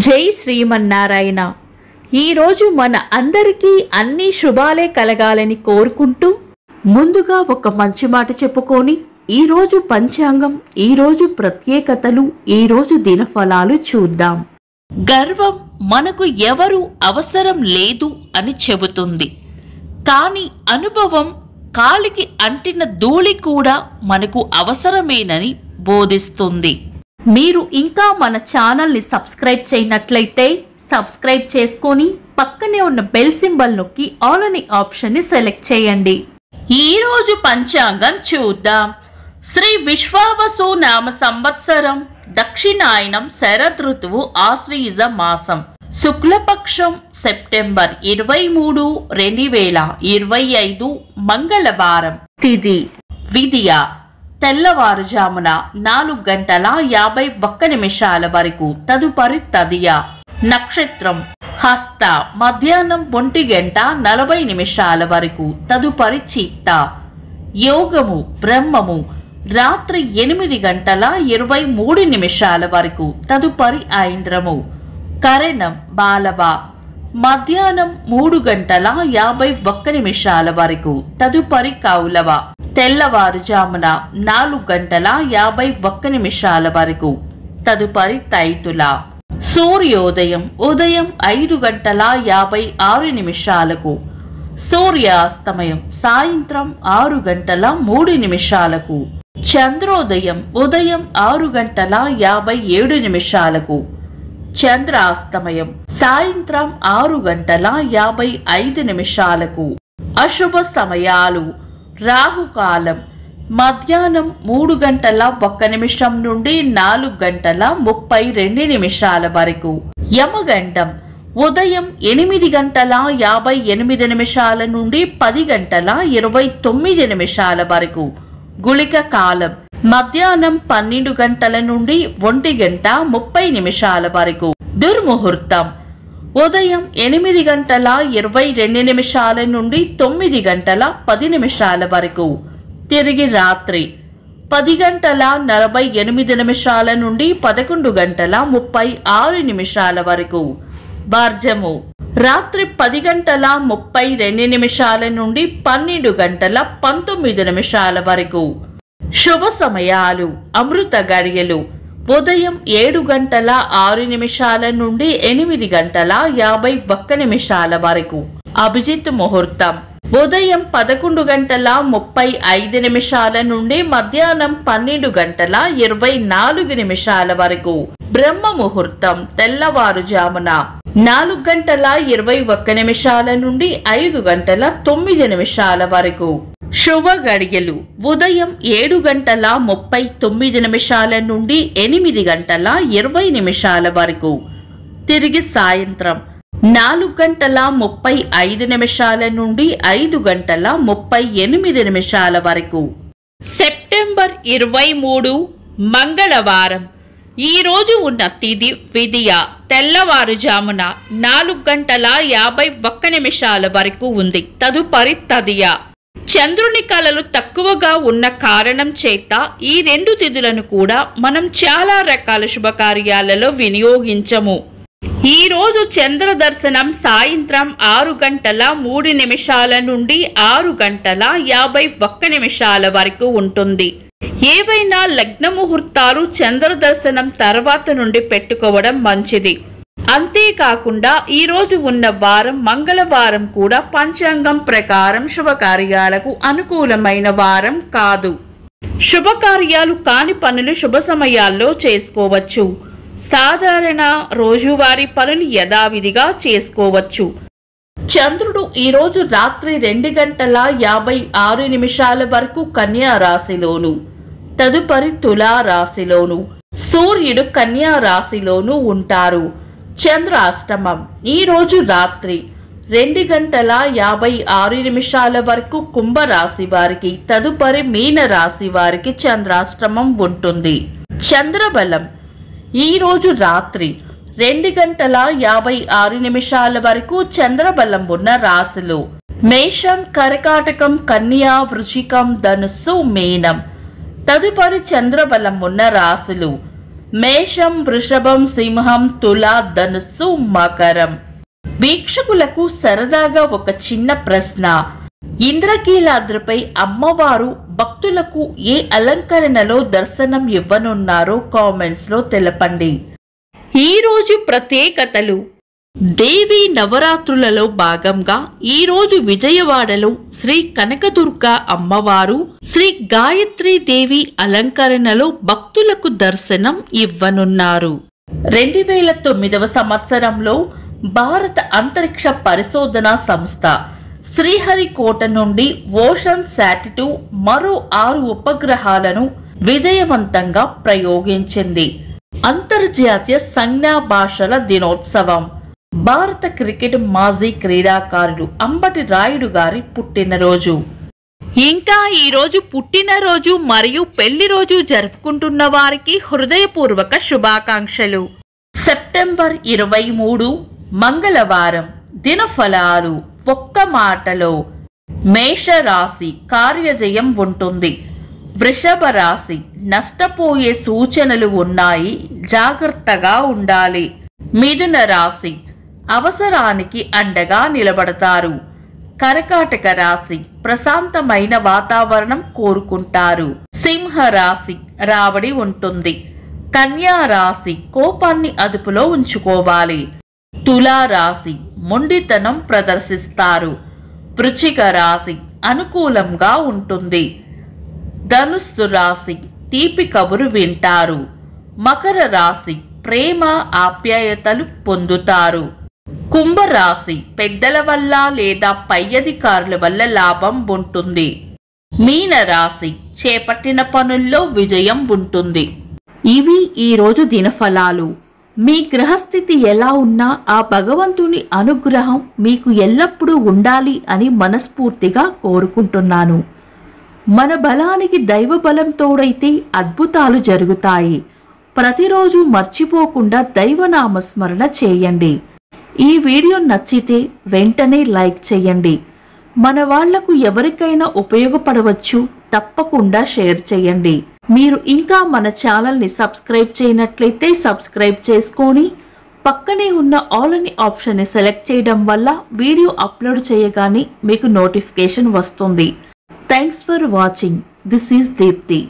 జై శ్రీమన్నారాయణ. ఈరోజు మన అందరికీ అన్ని శుభాలే కలగాలని కోరుకుంటూ ముందుగా ఒక మంచి మాట చెప్పుకొని ఈరోజు పంచాంగం, ఈరోజు ప్రత్యేకతలు, ఈరోజు దినఫలాలు చూద్దాం. గర్వం మనకు ఎవరు అవసరం లేదు అని చెబుతుంది. కానీ అనుభవం కాలికి అంటిన ధూళి కూడా మనకు అవసరమేనని బోధిస్తుంది. మీరు ఇంకా మన ఛానల్ని సబ్స్క్రైబ్ చేయనట్లయితే సబ్స్క్రైబ్ చేసుకొని పక్కనే ఉన్న బెల్ సింబల్ నొక్కి ఆల్ అనే ఆప్షన్ని సెలెక్ట్ చేయండి. ఈరోజు పంచాంగం చూద్దాం. శ్రీ విశ్వావసు నామ సంవత్సరం, దక్షిణాయనం, శరద్ ఋతువు, ఆశ్వీజ మాసం, శుక్లపక్షం, సెప్టెంబర్ 23, 2025 మంగళవారం. తిథి విదియ, తెల్లవారుజామున 4:51 వరకు, తదుపరి తదియ. నక్షత్రం హస్త, మధ్యాహ్నం 1:40 వరకు, తదుపరి చిత్త. యోగము బ్రహ్మము, రాత్రి 8:23 వరకు, తదుపరి ఐంద్రము. కరణం బాలవ, మధ్యాహ్నం 3:51 వరకు, తదుపరి కౌలవ. తెల్లవారుజామున 4:51 వరకు, తదుపరి తైతుల. సూర్యోదయం ఉదయం 5:56, సూర్యాస్తమయం సాయంత్రం 6:03, చంద్రోదయం ఉదయం 6:57, చంద్రాస్తమయం సాయంత్రం 6:55. అశుభ సమయాలు: రాహుకాలం మధ్యాహ్నం 3:01 నుండి 4:32 వరకు, యమగండం ఉదయం 8:58 నుండి 10:29 వరకు, గుళిక కాలం మధ్యాహ్నం 12 గంటల నుండి 1:30 వరకు, దుర్ముహూర్తం ఉదయం 8:22 నుండి 9:10 వరకు, తిరిగి రాత్రి 10:48 నుండి 11:36 వరకు, వర్జము రాత్రి 10:32 నుండి 12:19 వరకు. శుభ సమయాలు: అమృత గడియలు ఉదయం 7:06 నుండి 8:51 వరకు, అభిజిత్ ముహూర్తం ఉదయం 11:35 నుండి మధ్యాహ్నం 12:24 వరకు, బ్రహ్మ ముహూర్తం తెల్లవారుజామున 4:21 నుండి 5:09 వరకు. శుభ గడియలు ఉదయం 7:39 నుండి 8:20 వరకు, తిరిగి సాయంత్రం 4:35 నుండి 5:38 వరకు. సెప్టెంబర్ 23 మంగళవారం. ఈ రోజు ఉన్న తిథి విదియ, తెల్లవారుజామున 4:51 వరకు ఉంది, తదుపరి తదియ. చంద్రుని కళలు తక్కువగా ఉన్న కారణం చేత ఈ రెండు తిథులను కూడా మనం చాలా రకాల శుభకార్యాలలో వినియోగించము. ఈ రోజు చంద్ర దర్శనం సాయంత్రం 6:03 నుండి 6:51 వరకు ఉంటుంది. ఏవైనా లగ్న ముహూర్తాలు చంద్ర దర్శనం తర్వాత నుండి పెట్టుకోవడం మంచిది. అంతేకాకుండా ఈ రోజు ఉన్న వారం మంగళవారం కూడా పంచాంగం ప్రకారం శుభకార్యాలకు అనుకూలమైన వారం కాదు. శుభకార్యాలు కాని పనులు శుభ సమయాల్లో చేసుకోవచ్చు. సాధారణ రోజువారీ పనులు యథావిధిగా చేసుకోవచ్చు. చంద్రుడు ఈరోజు రాత్రి 2:56 వరకు కన్యా రాశిలోను, తదుపరి తులా రాశిలోను, సూర్యుడు కన్యా రాశిలోను ఉంటారు. చంద్రాష్టమం ఈరోజు రాత్రి 2:56 వరకు కుంభరాశి వారికి, తదుపరి మీన రాశి వారికి చంద్రాష్టమం ఉంటుంది. చంద్రబలం ఈరోజు రాత్రి 2:56 వరకు చంద్రబలం ఉన్న రాశులు మేషం, కర్కాటకం, కన్యా, వృశ్చికం, ధనుస్సు, మీనం. తదుపరి చంద్రబలం ఉన్న రాశులు మేషం, వృషభం, సింహం, తుల, ధనుస్సు, మకరం. వీక్షకులకు సరదాగా ఒక చిన్న ప్రశ్న. ఇంద్రకీలాద్రిపై అమ్మవారు భక్తులకు ఏ అలంకరణలో దర్శనం ఇవ్వనున్నారో కామెంట్స్ లో తెలపండి. ఈరోజు ప్రత్యేకతలు. దేవి నవరాత్రులలో భాగంగా ఈరోజు విజయవాడలో శ్రీ కనకదుర్గ అమ్మవారు, శ్రీ గాయత్రీ దేవి అలంకరణలో భక్తులకు దర్శనం ఇవ్వనున్నారు. 2009వ సంవత్సరంలో భారత అంతరిక్ష పరిశోధనా సంస్థ శ్రీహరికోట నుండి ఓషన్ శాట్-2 మరో 6 ఉపగ్రహాలను విజయవంతంగా ప్రయోగించింది. అంతర్జాతీయ సంజ్ఞా భాషల దినోత్సవం. భారత క్రికెట్ మాజీ క్రీడాకారుడు అంబటి రాయుడు గారి పుట్టినరోజు. ఇంకా ఈరోజు పుట్టినరోజు మరియు పెళ్లి రోజు జరుపుకుంటున్న వారికి హృదయపూర్వక శుభాకాంక్షలు. సెప్టెంబర్ 23 మంగళవారం. దినఫలాలు. ఒక్క మాటలో మేషరాశి కార్యజయం ఉంటుంది. వృషభ రాశి నష్టపోయే సూచనలు ఉన్నాయి, జాగ్రత్తగా ఉండాలి. మిథున రాశి అవసరానికి అండగా నిలబడతారు. కర్కాటక రాశి ప్రశాంతమైన వాతావరణం కోరుకుంటారు. సింహ రాశి రాబడి ఉంటుంది. కన్యా రాశి కోపాన్ని అదుపులో ఉంచుకోవాలి. తులా రాశి మొండితనం ప్రదర్శిస్తారు. వృశ్చిక రాశి అనుకూలంగా ఉంటుంది. ధనుస్సు రాశి తీపి కబురు వింటారు. మకర రాశి ప్రేమ ఆప్యాయతలు పొందుతారు. కుంభరాశి పెద్దల వల్ల లేదా పై అధికారుల వల్ల లాభం ఉంటుంది. మీన రాశి చేపట్టిన పనుల్లో విజయం ఉంటుంది. ఇవి ఈరోజు దినఫలాలు. మీ గ్రహస్థితి ఎలా ఉన్నా ఆ భగవంతుని అనుగ్రహం మీకు ఎల్లప్పుడూ ఉండాలి అని మనస్ఫూర్తిగా కోరుకుంటున్నాను. మన బలానికి దైవ బలం తోడైతే అద్భుతాలు జరుగుతాయి. ప్రతిరోజు మర్చిపోకుండా దైవనామస్మరణ చేయండి. ఈ వీడియో నచ్చితే వెంటనే లైక్ చేయండి. మన వాళ్లకు ఎవరికైనా ఉపయోగపడవచ్చు, తప్పకుండా షేర్ చేయండి. మీరు ఇంకా మన ఛానల్ని సబ్స్క్రైబ్ చేయనట్లయితే సబ్స్క్రైబ్ చేసుకొని పక్కనే ఉన్న ఆల్ అని ఆప్షన్ని సెలెక్ట్ చేయడం వల్ల వీడియో అప్లోడ్ చేయగానే మీకు నోటిఫికేషన్ వస్తుంది. Thanks for watching. This is Deepti.